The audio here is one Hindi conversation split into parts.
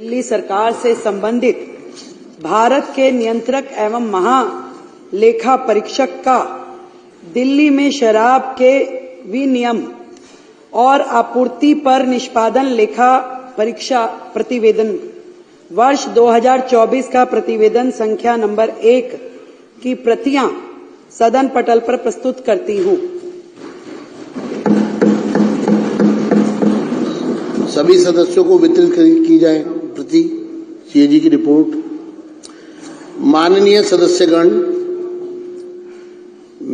दिल्ली सरकार से संबंधित भारत के नियंत्रक एवं महालेखा परीक्षक का दिल्ली में शराब के विनियम और आपूर्ति पर निष्पादन लेखा परीक्षा प्रतिवेदन वर्ष 2024 का प्रतिवेदन संख्या नंबर 1 की प्रतियां सदन पटल पर प्रस्तुत करती हूं। सभी सदस्यों को वितरित की जाए प्रति सीएजी की रिपोर्ट। माननीय सदस्यगण,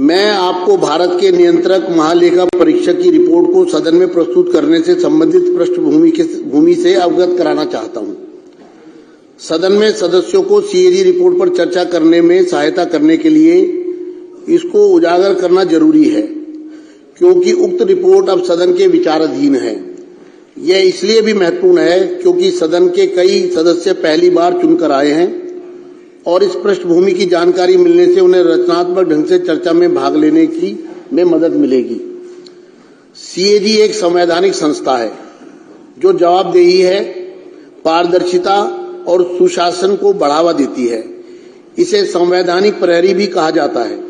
मैं आपको भारत के नियंत्रक महालेखा परीक्षक की रिपोर्ट को सदन में प्रस्तुत करने से संबंधित पृष्ठभूमि से अवगत कराना चाहता हूं। सदन में सदस्यों को सीएजी रिपोर्ट पर चर्चा करने में सहायता करने के लिए इसको उजागर करना जरूरी है, क्योंकि उक्त रिपोर्ट अब सदन के विचाराधीन है। यह इसलिए भी महत्वपूर्ण है क्योंकि सदन के कई सदस्य पहली बार चुनकर आए हैं और इस पृष्ठभूमि की जानकारी मिलने से उन्हें रचनात्मक ढंग से चर्चा में भाग लेने में मदद मिलेगी। सीएजी एक संवैधानिक संस्था है जो जवाबदेही है, पारदर्शिता और सुशासन को बढ़ावा देती है। इसे संवैधानिक प्रहरी भी कहा जाता है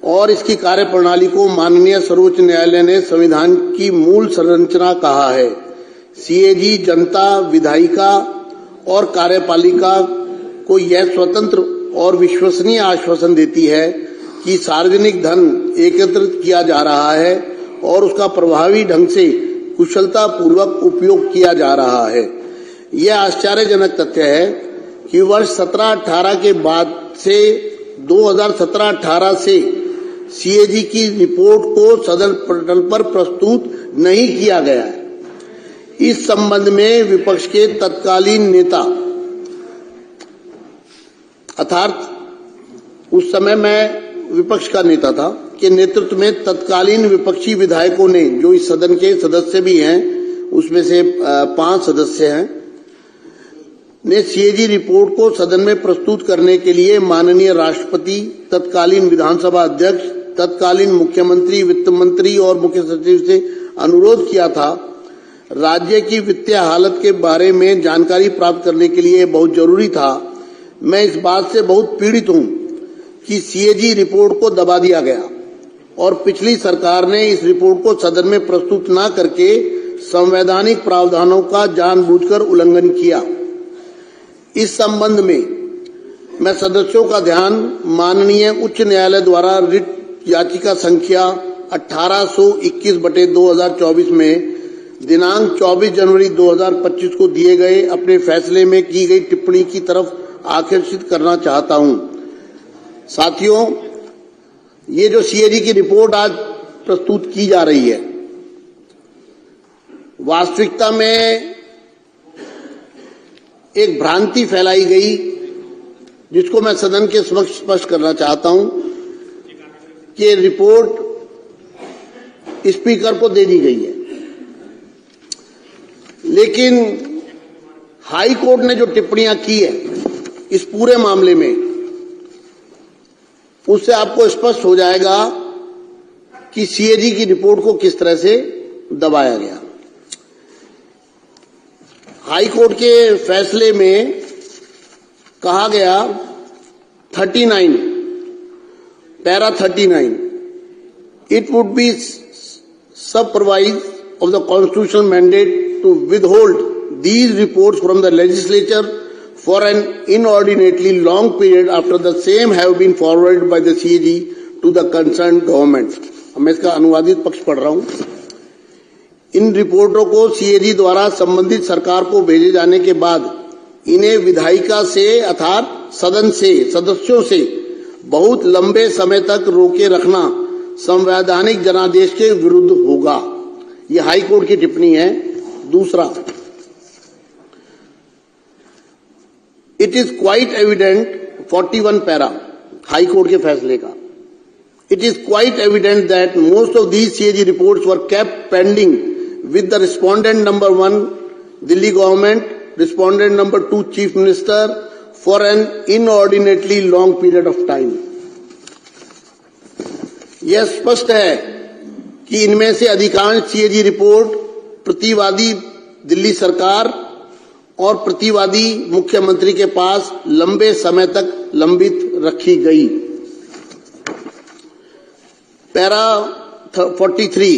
और इसकी कार्यप्रणाली को माननीय सर्वोच्च न्यायालय ने संविधान की मूल संरचना कहा है। सीएजी जनता, विधायिका और कार्यपालिका को यह स्वतंत्र और विश्वसनीय आश्वासन देती है कि सार्वजनिक धन एकत्रित किया जा रहा है और उसका प्रभावी ढंग से कुशलता पूर्वक उपयोग किया जा रहा है। यह आश्चर्यजनक तथ्य है कि वर्ष 17-18 के बाद से 2017-18 से सीएजी की रिपोर्ट को सदन पटल पर प्रस्तुत नहीं किया गया है। इस संबंध में विपक्ष के तत्कालीन नेता अर्थात उस समय मैं विपक्ष का नेता था के नेतृत्व में तत्कालीन विपक्षी विधायकों ने, जो इस सदन के सदस्य भी हैं, उसमें से 5 सदस्य हैं, ने सीएजी रिपोर्ट को सदन में प्रस्तुत करने के लिए माननीय राष्ट्रपति, तत्कालीन विधानसभा अध्यक्ष, तत्कालीन मुख्यमंत्री, वित्त मंत्री और मुख्य सचिव से अनुरोध किया था। राज्य की वित्तीय हालत के बारे में जानकारी प्राप्त करने के लिए बहुत जरूरी था। मैं इस बात से बहुत पीड़ित हूं कि सीएजी रिपोर्ट को दबा दिया गया और पिछली सरकार ने इस रिपोर्ट को सदन में प्रस्तुत न करके संवैधानिक प्रावधानों का जानबूझकर उल्लंघन किया। इस संबंध में मैं सदस्यों का ध्यान माननीय उच्च न्यायालय द्वारा रिट याचिका संख्या 1821/2024 में दिनांक 24 जनवरी 2025 को दिए गए अपने फैसले में की गई टिप्पणी की तरफ आकर्षित करना चाहता हूं। साथियों, ये जो सीएजी की रिपोर्ट आज प्रस्तुत की जा रही है, वास्तविकता में एक भ्रांति फैलाई गई, जिसको मैं सदन के समक्ष स्पष्ट करना चाहता हूं कि रिपोर्ट स्पीकर को दे दी गई है, लेकिन हाई कोर्ट ने जो टिप्पणियां की है इस पूरे मामले में, उससे आपको स्पष्ट हो जाएगा कि सीएजी की रिपोर्ट को किस तरह से दबाया गया। हाई कोर्ट के फैसले में कहा गया 39 para 39 it would be supervised of the constitutional mandate to withhold these reports from the legislature for an inordinately long period after the same have been forwarded by the CAG to the concerned government। मैं इसका अनुवादित पक्ष पढ़ रहा हूं। इन रिपोर्टों को सीएजी द्वारा संबंधित सरकार को भेजे जाने के बाद इन्हें विधायिका से अर्थात सदन से सदस्यों से बहुत लंबे समय तक रोके रखना संवैधानिक जनादेश के विरुद्ध होगा। यह हाई कोर्ट की टिप्पणी है। दूसरा, it is quite evident 41 para high court के फैसले का, it is quite evident that most of these CAG reports were kept pending with the respondent number 1 Delhi government, respondent number 2 chief minister for an inordinately long period of time। यह स्पष्ट है कि इनमें से अधिकांश सीएजी रिपोर्ट प्रतिवादी दिल्ली सरकार और प्रतिवादी मुख्यमंत्री के पास लंबे समय तक लंबित रखी गई। Para 43,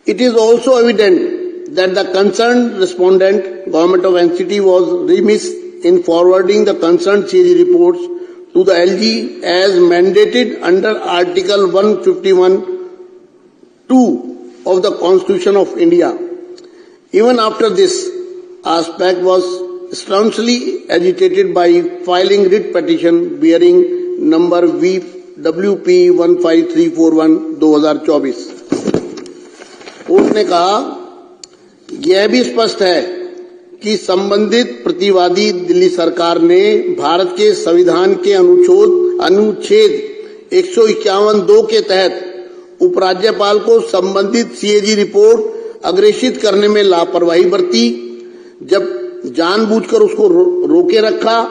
it is also evident that the concerned respondent, Government of NCT, was remiss in forwarding the concerned CAG reports to the LG as mandated under Article 151(2) of the Constitution of India. Even after this aspect was staunchly agitated by filing writ petition bearing number WP 15341/2024। Court ने कहा, यह भी स्पष्ट है कि संबंधित प्रतिवादी दिल्ली सरकार ने भारत के संविधान के अनुच्छेद 151(2) के तहत उपराज्यपाल को संबंधित सीएजी रिपोर्ट अग्रेषित करने में लापरवाही बरती, जब जानबूझकर उसको रोके रखा,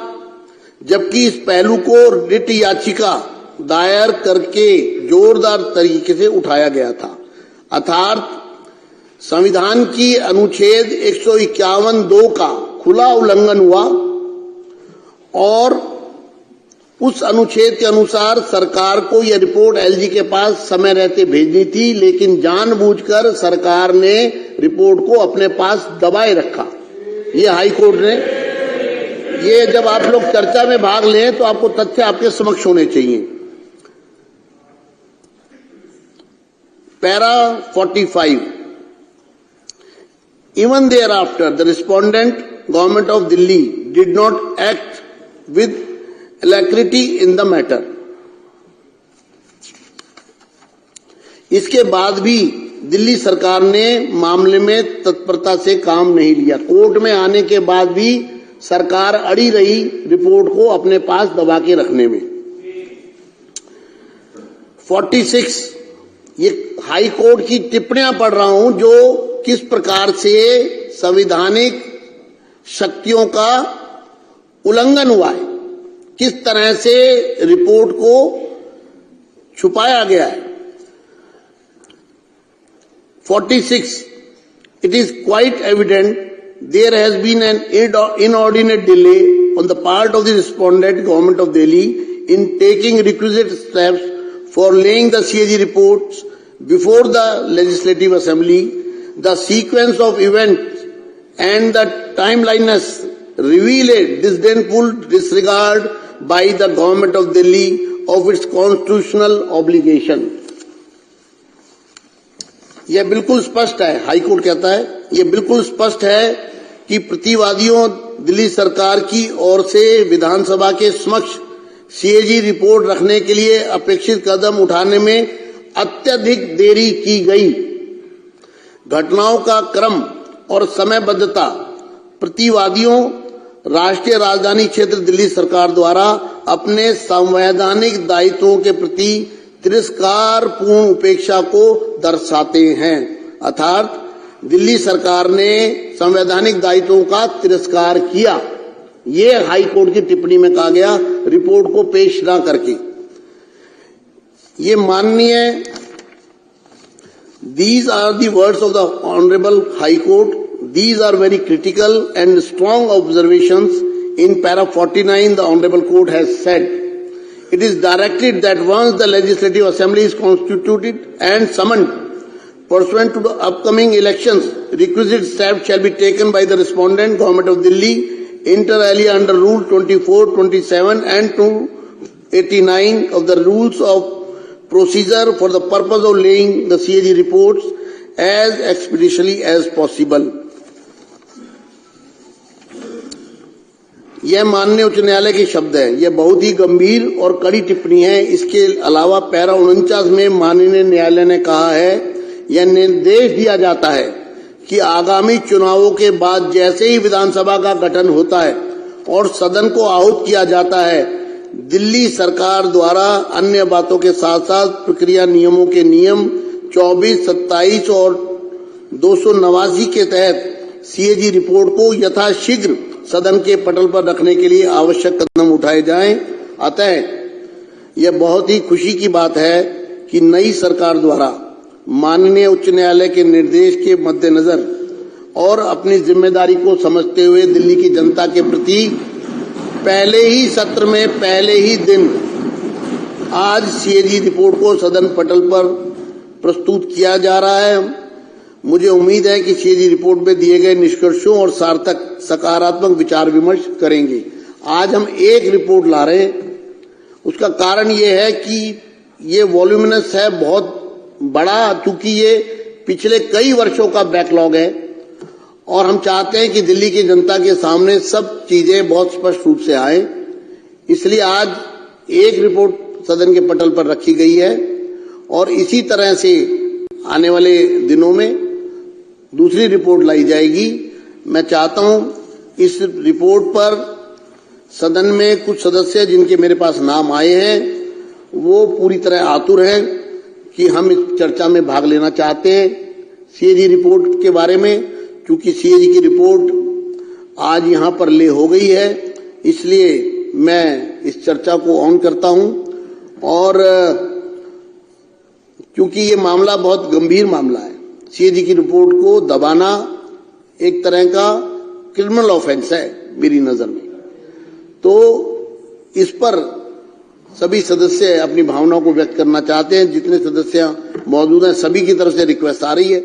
जबकि इस पहलू को रिट याचिका दायर करके जोरदार तरीके से उठाया गया था। अर्थात संविधान की अनुच्छेद 151(2) का खुला उल्लंघन हुआ और उस अनुच्छेद के अनुसार सरकार को यह रिपोर्ट एलजी के पास समय रहते भेजनी थी, लेकिन जानबूझकर सरकार ने रिपोर्ट को अपने पास दबाए रखा। ये हाई कोर्ट ने, ये जब आप लोग चर्चा में भाग लें तो आपको तथ्य आपके समक्ष होने चाहिए। Para 45, even thereafter the respondent Government of Delhi did not act with alacrity in the matter। इसके बाद भी दिल्ली सरकार ने मामले में तत्परता से काम नहीं लिया। कोर्ट में आने के बाद भी सरकार अड़ी रही रिपोर्ट को अपने पास दबा के रखने में। 46, ये हाई कोर्ट की टिप्पणियां पढ़ रहा हूं जो किस प्रकार से संवैधानिक शक्तियों का उल्लंघन हुआ है, किस तरह से रिपोर्ट को छुपाया गया है। 46, it is quite evident there has been an inordinate delay on the part of the respondent Government of Delhi in taking requisite steps for laying the CAG reports before the Legislative Assembly. The sequence of events and the timeliness reveal a disdainful disregard by the Government of Delhi of its constitutional obligation। यह बिल्कुल स्पष्ट है, हाई कोर्ट कहता है, यह बिल्कुल स्पष्ट है कि प्रतिवादियों दिल्ली सरकार की ओर से विधानसभा के समक्ष सीएजी रिपोर्ट रखने के लिए अपेक्षित कदम उठाने में अत्यधिक देरी की गई। घटनाओं का क्रम और समयबद्धता प्रतिवादियों राष्ट्रीय राजधानी क्षेत्र दिल्ली सरकार द्वारा अपने संवैधानिक दायित्वों के प्रति तिरस्कारपूर्ण उपेक्षा को दर्शाते हैं। अर्थात दिल्ली सरकार ने संवैधानिक दायित्वों का तिरस्कार किया, ये हाई कोर्ट की टिप्पणी में कहा गया रिपोर्ट को पेश न करके। ये माननीय, these are the words of the Honorable High Court. These are very critical and strong observations. In para 49, the Honorable Court has said, it is directed that once the Legislative Assembly is constituted and summoned pursuant to the upcoming elections, requisite steps shall be taken by the respondent Government of Delhi inter alia under Rule 24, 27 and 289 of the Rules of Procedure for the purpose of laying the CAG reports as expeditiously as possible। यह माननीय उच्च न्यायालय के शब्द है, यह बहुत ही गंभीर और कड़ी टिप्पणी है। इसके अलावा पैरा 49 में माननीय न्यायालय ने कहा है, यह निर्देश दिया जाता है कि आगामी चुनावों के बाद जैसे ही विधानसभा का गठन होता है और सदन को आहूत किया जाता है, दिल्ली सरकार द्वारा अन्य बातों के साथ साथ प्रक्रिया नियमों के नियम 24, 27 और 289 के तहत सीएजी रिपोर्ट को यथाशीघ्र सदन के पटल पर रखने के लिए आवश्यक कदम उठाए जाएं। अतः यह बहुत ही खुशी की बात है कि नई सरकार द्वारा माननीय उच्च न्यायालय के निर्देश के मद्देनजर और अपनी जिम्मेदारी को समझते हुए दिल्ली की जनता के प्रति पहले ही सत्र में पहले ही दिन आज सीएजी रिपोर्ट को सदन पटल पर प्रस्तुत किया जा रहा है। मुझे उम्मीद है कि सीएजी रिपोर्ट में दिए गए निष्कर्षों और सार्थक सकारात्मक विचार विमर्श करेंगे। आज हम एक रिपोर्ट ला रहे हैं, उसका कारण ये है कि ये वॉल्यूमिनस है, बहुत बड़ा, चूंकि ये पिछले कई वर्षों का बैकलॉग है और हम चाहते हैं कि दिल्ली की जनता के सामने सब चीजें बहुत स्पष्ट रूप से आए। इसलिए आज एक रिपोर्ट सदन के पटल पर रखी गई है और इसी तरह से आने वाले दिनों में दूसरी रिपोर्ट लाई जाएगी। मैं चाहता हूं इस रिपोर्ट पर सदन में कुछ सदस्य जिनके मेरे पास नाम आए हैं वो पूरी तरह आतुर हैं कि हम इस चर्चा में भाग लेना चाहते हैं सीएजी रिपोर्ट के बारे में। क्योंकि सीएजी की रिपोर्ट आज यहां पर ले हो गई है, इसलिए मैं इस चर्चा को ऑन करता हूं। और क्योंकि ये मामला बहुत गंभीर मामला है, सीएजी की रिपोर्ट को दबाना एक तरह का क्रिमिनल ऑफेंस है मेरी नजर में, तो इस पर सभी सदस्य अपनी भावनाओं को व्यक्त करना चाहते हैं। जितने सदस्य मौजूद हैं सभी की तरफ से रिक्वेस्ट आ रही है।